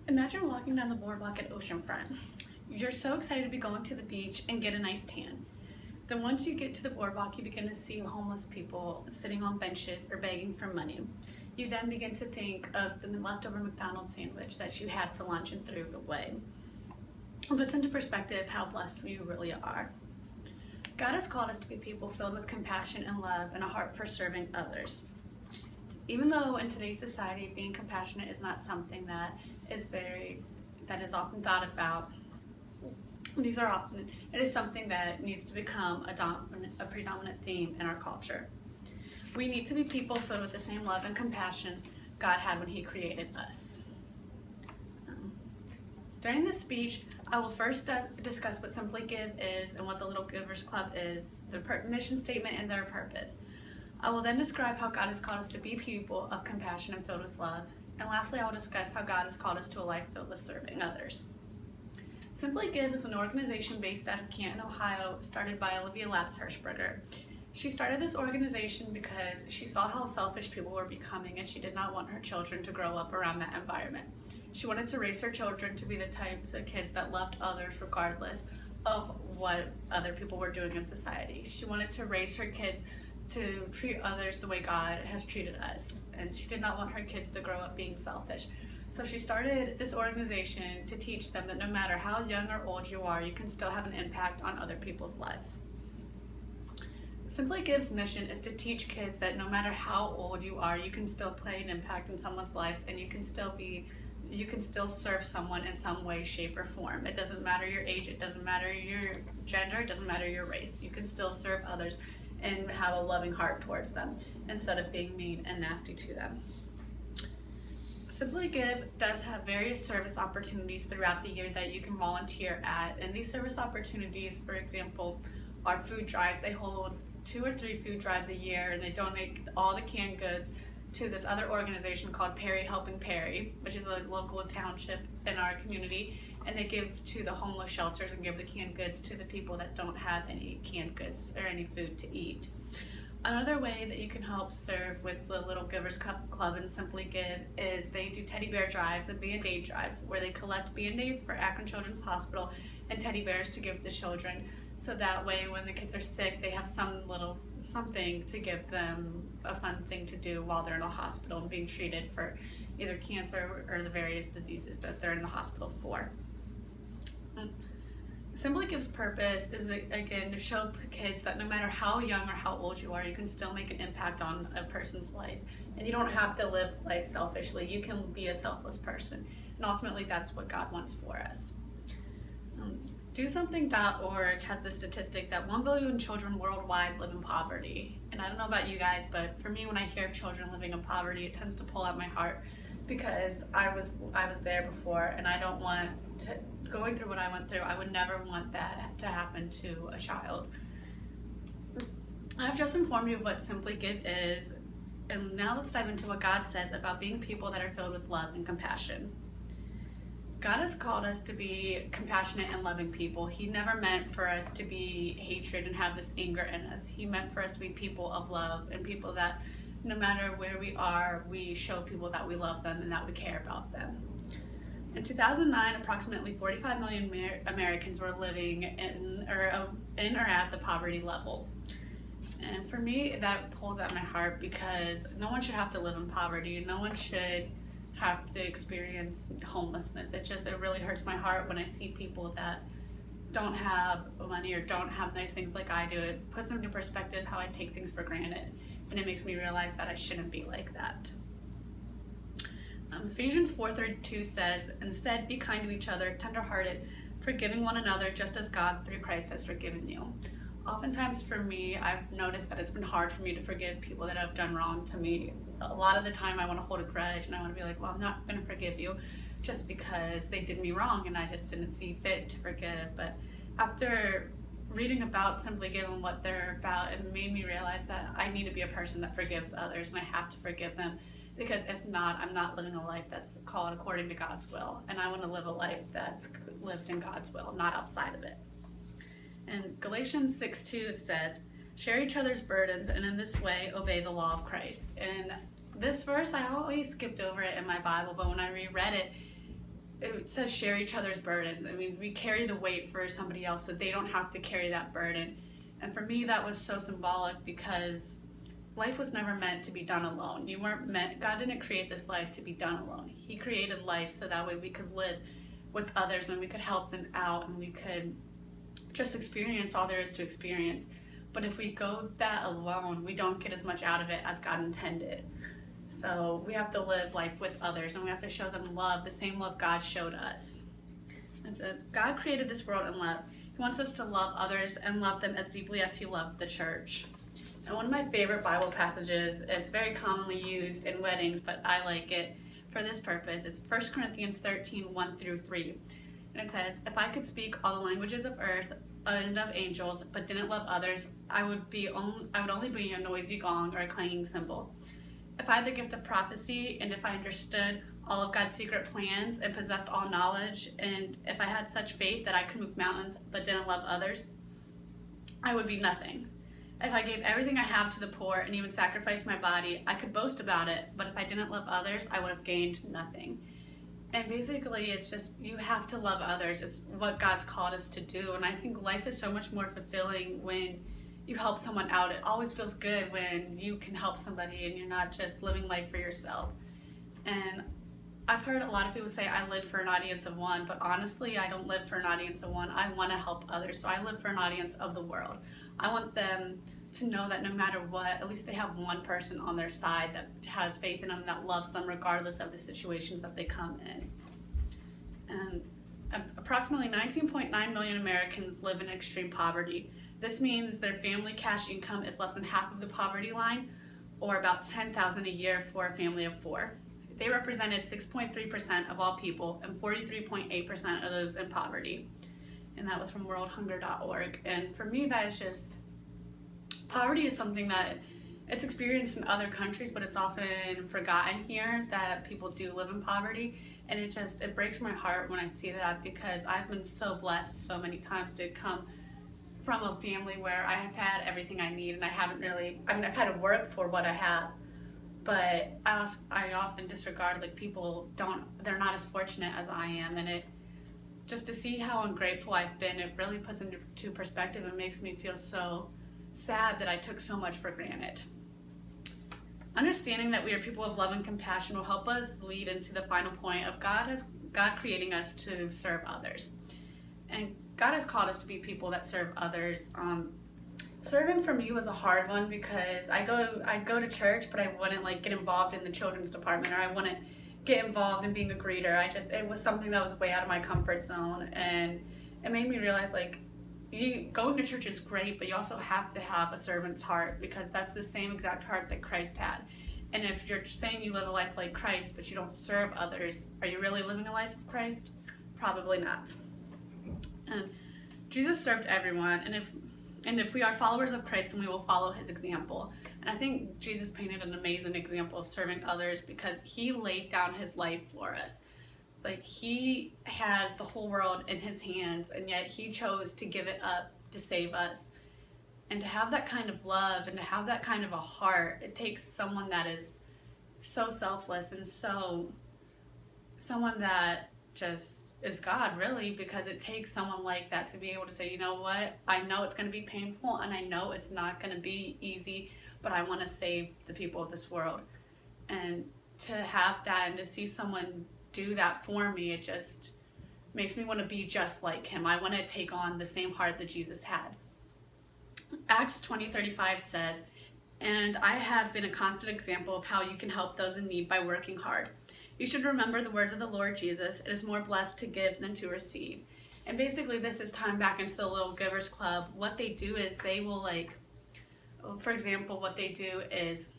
Imagine walking down the boardwalk at oceanfront. You're so excited to be going to the beach and get a nice tan. Then once you get to the boardwalk, you begin to see homeless people sitting on benches or begging for money. You then begin to think of the leftover McDonald's sandwich that you had for lunch and threw away. It puts into perspective how blessed we really are. God has called us to be people filled with compassion and love and a heart for serving others. Even though in today's society being compassionate is not something that is often thought about, it is something that needs to become a predominant theme in our culture. We need to be people filled with the same love and compassion God had when He created us. During this speech, I will first discuss what Simply Give is and what the Little Givers Club is, their mission statement, and their purpose. I will then describe how God has called us to be people of compassion and filled with love. And lastly, I will discuss how God has called us to a life filled with serving others. Simply Give is an organization based out of Canton, Ohio, started by Olivia Lapps Hirschberger. She started this organization because she saw how selfish people were becoming and she did not want her children to grow up around that environment. She wanted to raise her children to be the types of kids that loved others regardless of what other people were doing in society. She wanted to raise her kids to treat others the way God has treated us, and she did not want her kids to grow up being selfish. So she started this organization to teach them that no matter how young or old you are, you can still have an impact on other people's lives. Simply Give's mission is to teach kids that no matter how old you are, you can still play an impact in someone's life, and you can still serve someone in some way, shape, or form. It doesn't matter your age, it doesn't matter your gender, it doesn't matter your race. You can still serve others and have a loving heart towards them instead of being mean and nasty to them. Simply Give does have various service opportunities throughout the year that you can volunteer at, and these service opportunities, for example, are food drives. They hold 2 or 3 food drives a year, and they donate all the canned goods to this other organization called Perry Helping Perry, which is a local township in our community, and they give to the homeless shelters and give the canned goods to the people that don't have any canned goods or any food to eat. Another way that you can help serve with the Little Givers Club and Simply Give is they do teddy bear drives and Band-Aid drives, where they collect Band-Aids for Akron Children's Hospital and teddy bears to give the children. So that way when the kids are sick, they have something to give them, a fun thing to do while they're in the hospital and being treated for either cancer or the various diseases that they're in the hospital for. Simply Give's purpose is, again, to show kids that no matter how young or how old you are, you can still make an impact on a person's life. And you don't have to live life selfishly. You can be a selfless person. And ultimately, that's what God wants for us. DoSomething.org has the statistic that 1 billion children worldwide live in poverty. And I don't know about you guys, but for me, when I hear of children living in poverty, it tends to pull at my heart because I was there before, and I don't want to, going through what I went through, I would never want that to happen to a child. I've just informed you of what Simply Give is, and now let's dive into what God says about being people that are filled with love and compassion. God has called us to be compassionate and loving people. He never meant for us to be hatred and have this anger in us. He meant for us to be people of love and people that no matter where we are, we show people that we love them and that we care about them. In 2009, approximately 45 million Americans were living in or at the poverty level. And for me, that pulls at my heart because no one should have to live in poverty. No one should have to experience homelessness. It really hurts my heart when I see people that don't have money or don't have nice things like I do. It puts into perspective how I take things for granted, and it makes me realize that I shouldn't be like that. Ephesians 4:32 says, "Instead, be kind to each other, tenderhearted, forgiving one another, just as God through Christ has forgiven you." Oftentimes for me, I've noticed that it's been hard for me to forgive people that have done wrong to me. A lot of the time I want to hold a grudge and I want to be like, well, I'm not going to forgive you just because they did me wrong and I just didn't see fit to forgive. But after reading about Simply Give and what they're about, it made me realize that I need to be a person that forgives others and I have to forgive them, because if not, I'm not living a life that's called according to God's will. And I want to live a life that's lived in God's will, not outside of it. And Galatians 6:2 says, "Share each other's burdens, and in this way obey the law of Christ." And this verse, I always skipped over it in my Bible, but when I reread it, it says share each other's burdens. It means we carry the weight for somebody else so they don't have to carry that burden. And for me, that was so symbolic because life was never meant to be done alone. God didn't create this life to be done alone. He created life so that way we could live with others and we could help them out and we could just experience all there is to experience. But if we go that alone, we don't get as much out of it as God intended. So we have to live life with others and we have to show them love, the same love God showed us. It says, God created this world in love. He wants us to love others and love them as deeply as he loved the church. And one of my favorite Bible passages, it's very commonly used in weddings, but I like it for this purpose. It's 1 Corinthians 13, 1 through 3. And it says, if I could speak all the languages of earth and of angels, but didn't love others, I would only be a noisy gong or a clanging cymbal. If I had the gift of prophecy, and if I understood all of God's secret plans and possessed all knowledge, and if I had such faith that I could move mountains but didn't love others, I would be nothing. If I gave everything I have to the poor and even sacrificed my body, I could boast about it, but if I didn't love others, I would have gained nothing. And basically, it's just, you have to love others. It's what God's called us to do. And I think life is so much more fulfilling when you help someone out. It always feels good when you can help somebody and you're not just living life for yourself. And I've heard a lot of people say, I live for an audience of one, but honestly, I don't live for an audience of one. I want to help others. So I live for an audience of the world. I want them to know that no matter what, at least they have one person on their side that has faith in them, that loves them regardless of the situations that they come in. And approximately 19.9 million Americans live in extreme poverty. This means their family cash income is less than half of the poverty line, or about $10,000 a year for a family of four. They represented 6.3% of all people and 43.8% of those in poverty. And that was from worldhunger.org. And for me, that is just, poverty is something that it's experienced in other countries, but it's often forgotten here that people do live in poverty. And it breaks my heart when I see that, because I've been so blessed so many times to come from a family where I have had everything I need, and I've had to work for what I have. But I often disregard, like, they're not as fortunate as I am, and just to see how ungrateful I've been, it really puts into perspective and makes me feel so sad that I took so much for granted. Understanding that we are people of love and compassion will help us lead into the final point of God creating us to serve others. And God has called us to be people that serve others. Serving for me was a hard one because I'd go to church, but I wouldn't get involved in the children's department, or I wouldn't get involved in being a greeter. It was something that was way out of my comfort zone, and it made me realize going to church is great, but you also have to have a servant's heart, because that's the same exact heart that Christ had. And if you're saying you live a life like Christ, but you don't serve others, are you really living a life of Christ? Probably not. And Jesus served everyone, and if we are followers of Christ, then we will follow his example. And I think Jesus painted an amazing example of serving others, because he laid down his life for us. He had the whole world in his hands, and yet he chose to give it up to save us. And to have that kind of love and to have that kind of a heart, it takes someone that is so selfless and someone that just is God, really, because it takes someone like that to be able to say, you know what, I know it's going to be painful and I know it's not going to be easy, but I want to save the people of this world. And to have that and to see someone do that for me, it just makes me want to be just like him. I want to take on the same heart that Jesus had. Acts 20:35 says, "And I have been a constant example of how you can help those in need by working hard. You should remember the words of the Lord Jesus, it is more blessed to give than to receive." And basically this is tying back into the Little Givers Club. What they do is they will for example, what they do is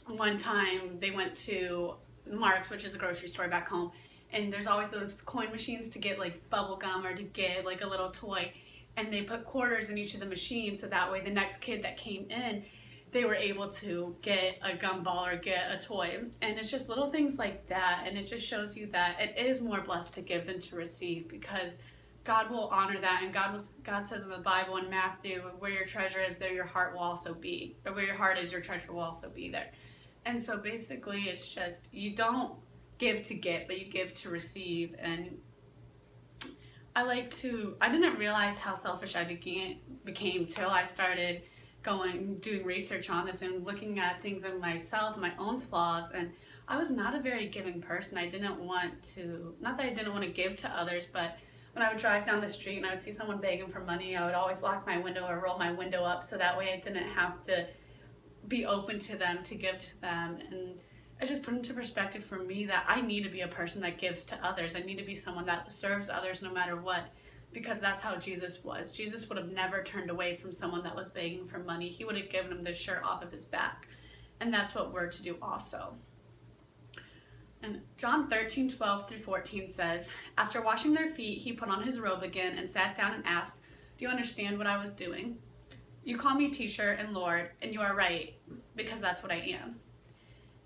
one time they went to Mark's, which is a grocery store back home, and there's always those coin machines to get bubble gum or to get a little toy, and they put quarters in each of the machines so that way the next kid that came in, they were able to get a gumball or get a toy. And it's just little things like that, and it just shows you that it is more blessed to give than to receive, because God will honor that. And God says in the Bible in Matthew, where your treasure is, there your heart will also be, or where your heart is, your treasure will also be there. And so basically it's just, you don't give to get, but you give to receive. And I didn't realize how selfish I became till I started doing research on this and looking at things in myself, my own flaws. And I was not a very giving person. Not that I didn't want to give to others, but when I would drive down the street and I would see someone begging for money, I would always lock my window or roll my window up so that way I didn't have to be open to them, to give to them. And it just put into perspective for me that I need to be a person that gives to others. I need to be someone that serves others no matter what, because that's how Jesus was. Jesus would have never turned away from someone that was begging for money. He would have given him the shirt off of his back. And that's what we're to do also. And John 13:12-14 says, "After washing their feet, he put on his robe again and sat down and asked, 'Do you understand what I was doing? You call me teacher and Lord, and you are right, because that's what I am.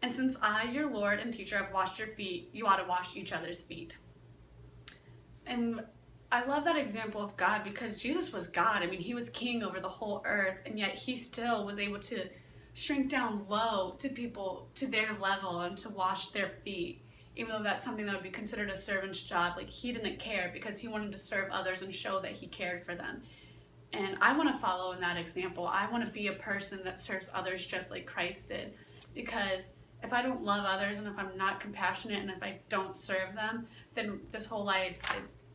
And since I, your Lord and teacher, have washed your feet, you ought to wash each other's feet.'" And I love that example of God, because Jesus was God. I mean, he was king over the whole earth, and yet he still was able to shrink down low to people, to their level, and to wash their feet, even though that's something that would be considered a servant's job. Like, he didn't care because he wanted to serve others and show that he cared for them. And I want to follow in that example. I want to be a person that serves others just like Christ did, because if I don't love others and if I'm not compassionate and if I don't serve them, then this whole life,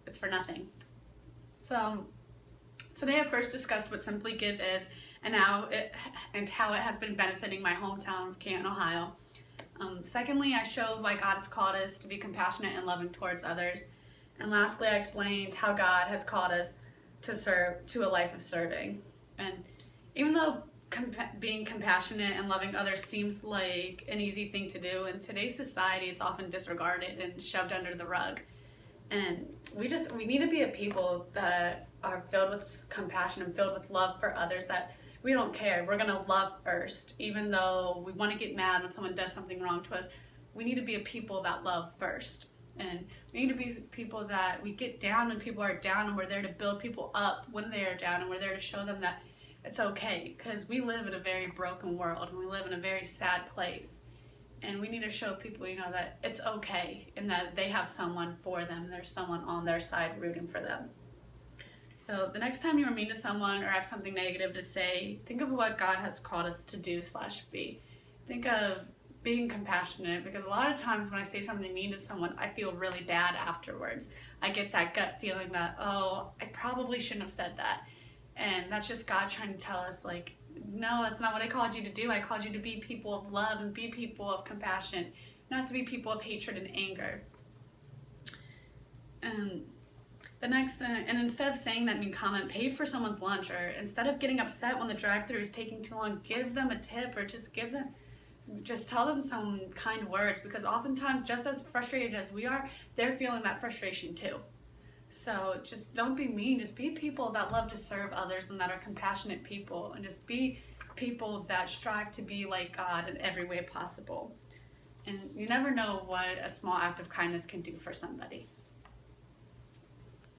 it's for nothing. So today I first discussed what Simply Give is and how it has been benefiting my hometown of Canton, Ohio. Secondly, I showed why God has called us to be compassionate and loving towards others. And lastly, I explained how God has called us to a life of serving. And even though being compassionate and loving others seems like an easy thing to do, in today's society it's often disregarded and shoved under the rug. And we need to be a people that are filled with compassion and filled with love for others, that we don't care. We're going to love first. Even though we want to get mad when someone does something wrong to us, we need to be a people that love first. And we need to be people that we get down when people are down, and we're there to build people up when they are down, and we're there to show them that it's okay, because we live in a very broken world and we live in a very sad place. And we need to show people, that it's okay and that they have someone for them. There's someone on their side rooting for them. So the next time you're mean to someone or have something negative to say, think of what God has called us to do/be. Think of being compassionate, because a lot of times when I say something mean to someone, I feel really bad afterwards. I get that gut feeling that, oh, I probably shouldn't have said that. And that's just God trying to tell us, like, no, that's not what I called you to do. I called you to be people of love and be people of compassion, not to be people of hatred and anger. And instead of saying that mean comment, pay for someone's lunch, or instead of getting upset when the drive-thru is taking too long, give them a tip, or just tell them some kind words, because oftentimes, just as frustrated as we are, they're feeling that frustration too. So just don't be mean. Just be people that love to serve others and that are compassionate people, and just be people that strive to be like God in every way possible. And you never know what a small act of kindness can do for somebody.